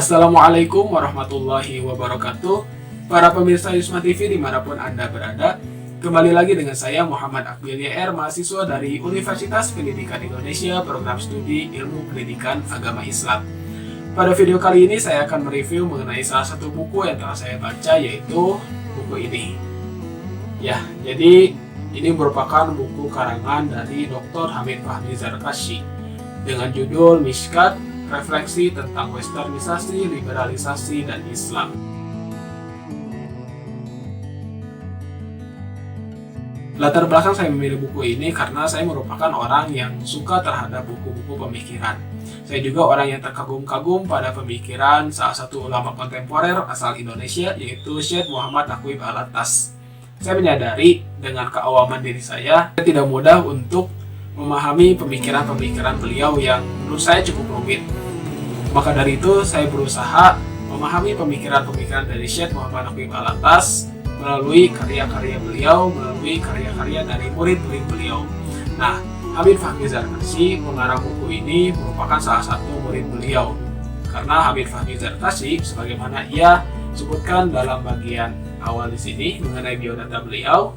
Assalamualaikum warahmatullahi wabarakatuh. Para pemirsa Yusma TV dimanapun Anda berada, kembali lagi dengan saya Muhammad Akbil YR, mahasiswa dari Universitas Pendidikan Indonesia, program studi Ilmu Pendidikan Agama Islam. Pada video kali ini saya akan mereview mengenai salah satu buku yang telah saya baca, yaitu buku ini. Ya, jadi ini merupakan buku karangan dari Dr. Hamid Fahmi Zarkashi dengan judul Mishkat, Refleksi tentang Westernisasi, Liberalisasi, dan Islam. Latar belakang saya memilih buku ini karena saya merupakan orang yang suka terhadap buku-buku pemikiran. Saya juga orang yang terkagum-kagum pada pemikiran salah satu ulama kontemporer asal Indonesia, yaitu Syekh Muhammad Naqib Al-Attas. Saya menyadari dengan keawaman diri saya tidak mudah untuk memahami pemikiran-pemikiran beliau yang menurut saya cukup rumit. Maka dari itu saya berusaha memahami pemikiran-pemikiran dari Syekh Muhammad Naqib Al-Attas melalui karya-karya beliau, melalui karya-karya dari murid-murid beliau. Nah, Hamid Fahmi Zarkashi pengarang buku ini merupakan salah satu murid beliau. Karena Hamid Fahmi Zarkashi, sebagaimana ia sebutkan dalam bagian awal di sini mengenai biodata beliau,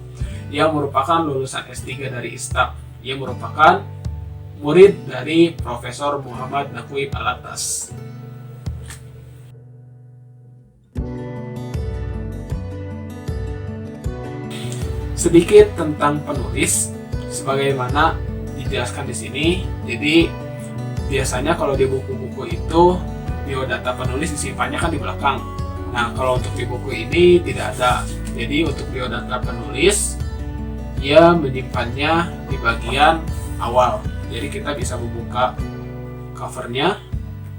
yang merupakan lulusan S3 dari ISTAB. Ia merupakan murid dari Profesor Muhammad Naqib Al-Attas. Sedikit tentang penulis, sebagaimana dijelaskan di sini. Jadi biasanya kalau di buku-buku itu biodata penulis disimpannya kan di belakang. Nah, kalau untuk di buku ini tidak ada. Jadi untuk biodata penulis, ia menyimpannya di bagian awal. Jadi kita bisa membuka covernya,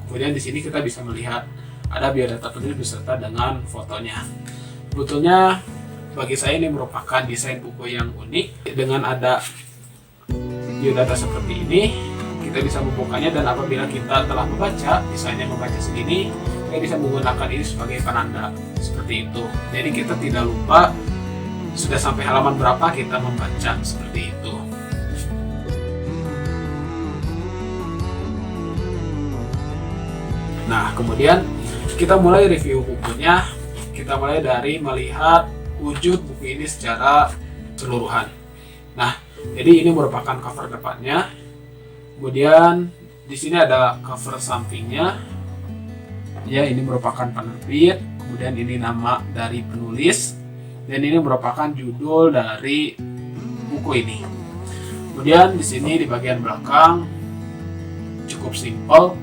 kemudian di sini kita bisa melihat ada biodata penulis beserta dengan fotonya. Sebetulnya bagi saya ini merupakan desain buku yang unik. Dengan ada biodata seperti ini, kita bisa membukanya, dan apabila kita telah membaca, misalnya membaca segini, kita bisa menggunakan ini sebagai penanda seperti itu. Jadi kita tidak lupa sudah sampai halaman berapa kita membaca, seperti itu. Nah, kemudian kita mulai review bukunya. Kita mulai dari melihat wujud buku ini secara keseluruhan. Nah, jadi ini merupakan cover depannya. Kemudian di sini ada cover sampingnya. Ya, ini merupakan penerbit. Kemudian ini nama dari penulis. Dan ini merupakan judul dari buku ini. Kemudian di sini di bagian belakang cukup simpel,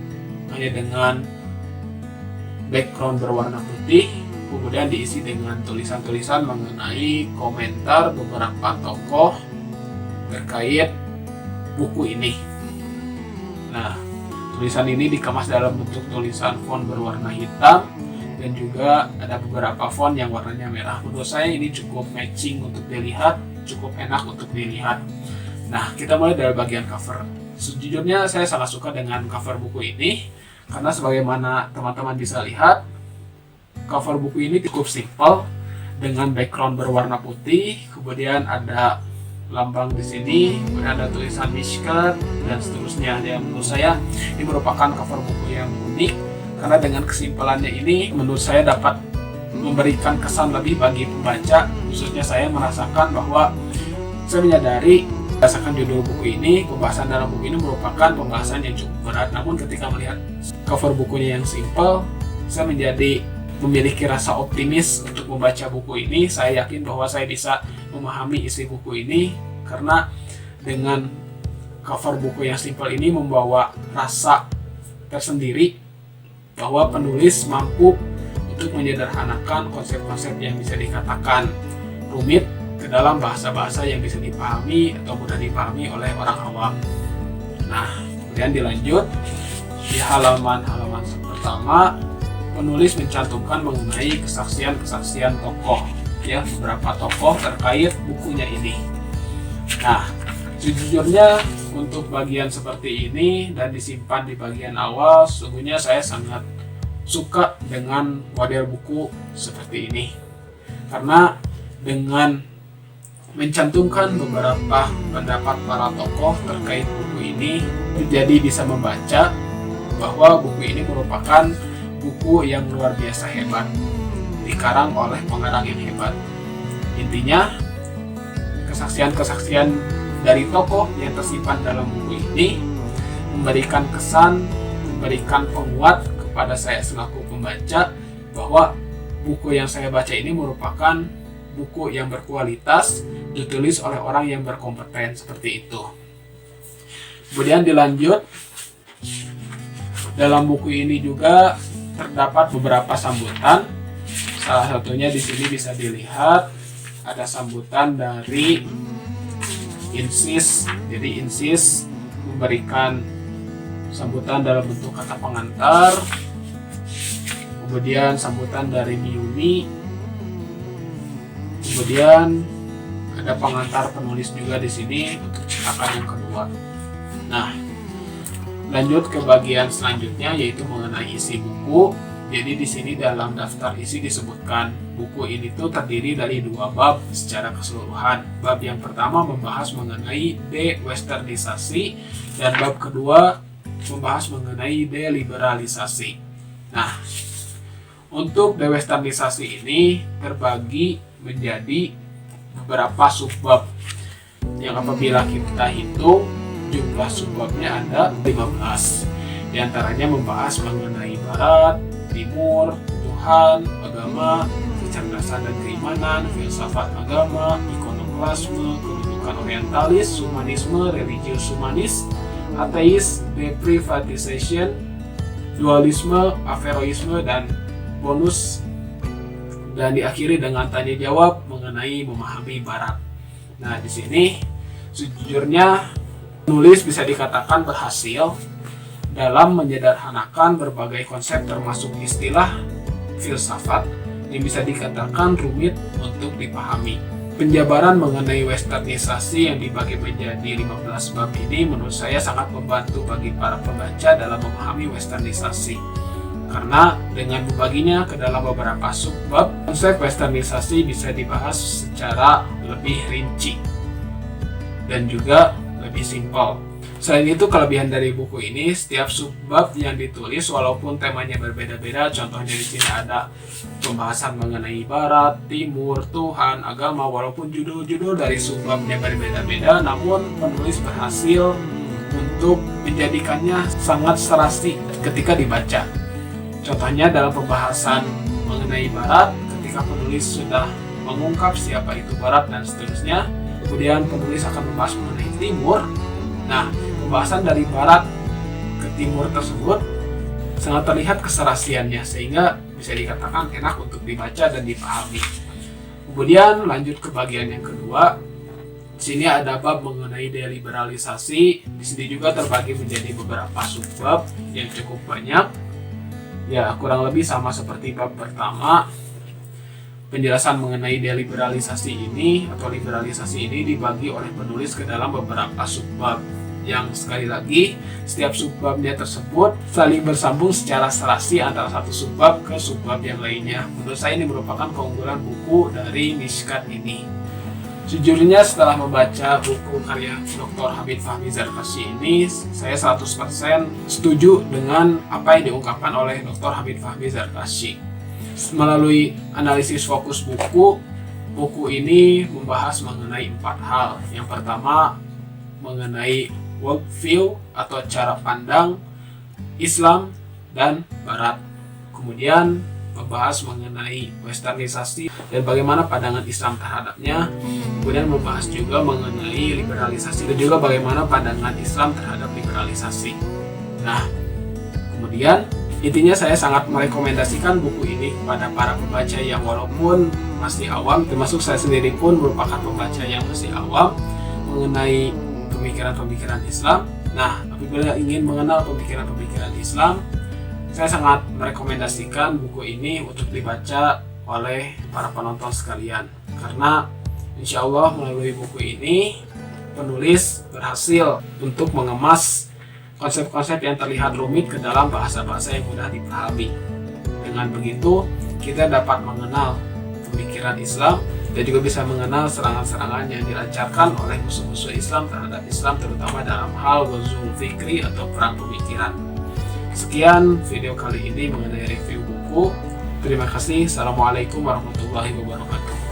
hanya dengan background berwarna putih. Kemudian diisi dengan tulisan-tulisan mengenai komentar beberapa tokoh terkait buku ini. Nah, tulisan ini dikemas dalam bentuk tulisan font berwarna hitam, dan juga ada beberapa font yang warnanya merah. Menurut saya ini cukup matching untuk dilihat, cukup enak untuk dilihat. Nah, kita mulai dari bagian cover. Sejujurnya saya sangat suka dengan cover buku ini, karena sebagaimana teman-teman bisa lihat, cover buku ini cukup simpel dengan background berwarna putih, kemudian ada lambang di sini, kemudian ada tulisan Mishkat, dan seterusnya. Yang menurut saya ini merupakan cover buku yang unik, karena dengan kesimpulannya ini menurut saya dapat memberikan kesan lebih bagi pembaca. Khususnya saya merasakan bahwa saya menyadari berdasarkan judul buku ini, pembahasan dalam buku ini merupakan pembahasan yang cukup berat. Namun ketika melihat cover bukunya yang simpel, saya memiliki rasa optimis untuk membaca buku ini. Saya yakin bahwa saya bisa memahami isi buku ini, karena dengan cover buku yang simpel ini membawa rasa tersendiri bahwa penulis mampu untuk menyederhanakan konsep-konsep yang bisa dikatakan rumit ke dalam bahasa-bahasa yang bisa dipahami atau mudah dipahami oleh orang awam. Nah, kemudian dilanjut di halaman-halaman pertama, penulis mencantumkan mengenai kesaksian-kesaksian tokoh, ya, beberapa tokoh terkait bukunya ini. Nah, sejujurnya untuk bagian seperti ini dan disimpan di bagian awal, sesungguhnya saya sangat suka dengan model buku seperti ini, karena dengan mencantumkan beberapa pendapat para tokoh terkait buku ini, jadi bisa membaca bahwa buku ini merupakan buku yang luar biasa hebat, dikarang oleh pengarang yang hebat. Intinya, kesaksian-kesaksian dari tokoh yang tersimpan dalam buku ini memberikan kesan, memberikan penguat kepada saya selaku pembaca bahwa buku yang saya baca ini merupakan buku yang berkualitas, ditulis oleh orang yang berkompeten, seperti itu. Kemudian dilanjut, dalam buku ini juga terdapat beberapa sambutan. Salah satunya di sini bisa dilihat ada sambutan dari Insis. Jadi Insis memberikan sambutan dalam bentuk kata pengantar. Kemudian sambutan dari Miyumi. Kemudian ada pengantar penulis juga di sini untuk cetakan yang kedua. Nah, lanjut ke bagian selanjutnya, yaitu mengenai isi buku. Jadi di sini dalam daftar isi disebutkan buku ini tuh terdiri dari 2 bab secara keseluruhan. Bab yang pertama membahas mengenai de-westernisasi dan bab kedua membahas mengenai deliberalisasi. Nah, untuk de-westernisasi ini terbagi menjadi beberapa subbab yang apabila kita hitung jumlah subbabnya ada 15. Di antaranya membahas mengenai barat, timur, Tuhan, agama, kecerdasan dan keimanan, filsafat agama, ikonoklasme, kedudukan orientalis, humanisme, religius humanis, ateis, deprivatization, dualisme, averroisme, dan bonus, dan diakhiri dengan tanya jawab mengenai memahami barat. Nah, di sini sejujurnya penulis bisa dikatakan berhasil dalam menyederhanakan berbagai konsep termasuk istilah filsafat yang bisa dikatakan rumit untuk dipahami. Penjabaran mengenai westernisasi yang dibagi menjadi 15 bab ini menurut saya sangat membantu bagi para pembaca dalam memahami westernisasi. Karena dengan membaginya ke dalam beberapa subbab, konsep westernisasi bisa dibahas secara lebih rinci dan juga lebih simpel. Selain itu, kelebihan dari buku ini, setiap subbab yang ditulis walaupun temanya berbeda-beda, contohnya di sini ada pembahasan mengenai barat, timur, Tuhan, agama, walaupun judul-judul dari subbabnya berbeda-beda, namun penulis berhasil untuk menjadikannya sangat serasi ketika dibaca. Contohnya dalam pembahasan mengenai barat, ketika penulis sudah mengungkap siapa itu barat dan seterusnya, kemudian penulis akan membahas mengenai timur. Nah, pembahasan dari barat ke timur tersebut sangat terlihat keserasiannya, sehingga bisa dikatakan enak untuk dibaca dan dipahami. Kemudian lanjut ke bagian yang kedua. Di sini ada bab mengenai deliberalisasi. Di sini juga terbagi menjadi beberapa subbab yang cukup banyak. Ya, kurang lebih sama seperti bab pertama. Penjelasan mengenai deliberalisasi ini atau liberalisasi ini dibagi oleh penulis ke dalam beberapa subbab yang sekali lagi setiap subbabnya tersebut saling bersambung secara serasi antara satu subbab ke subbab yang lainnya. Menurut saya ini merupakan keunggulan buku dari Mishkat ini. Sejujurnya setelah membaca buku karya Dr. Hamid Fahmi Zarkashi ini, saya 100% setuju dengan apa yang diungkapkan oleh Dr. Hamid Fahmi Zarkashi. Melalui analisis fokus buku ini membahas mengenai 4 hal. Yang pertama, mengenai worldview atau cara pandang Islam dan Barat. Kemudian membahas mengenai westernisasi dan bagaimana pandangan Islam terhadapnya. Kemudian membahas juga mengenai liberalisasi dan juga bagaimana pandangan Islam terhadap liberalisasi. Nah, kemudian intinya saya sangat merekomendasikan buku ini kepada para pembaca yang walaupun masih awam, termasuk saya sendiri pun merupakan pembaca yang masih awam mengenai pemikiran-pemikiran Islam. Nah, apabila ingin mengenal pemikiran-pemikiran Islam, saya sangat merekomendasikan buku ini untuk dibaca oleh para penonton sekalian. Karena insya Allah melalui buku ini, penulis berhasil untuk mengemas konsep-konsep yang terlihat rumit ke dalam bahasa-bahasa yang mudah dipahami. Dengan begitu, kita dapat mengenal pemikiran Islam dan juga bisa mengenal serangan-serangan yang dilancarkan oleh musuh-musuh Islam terhadap Islam, terutama dalam hal ghazwul fikri atau perang pemikiran. Sekian video kali ini mengenai review buku. Terima kasih. Assalamualaikum warahmatullahi wabarakatuh.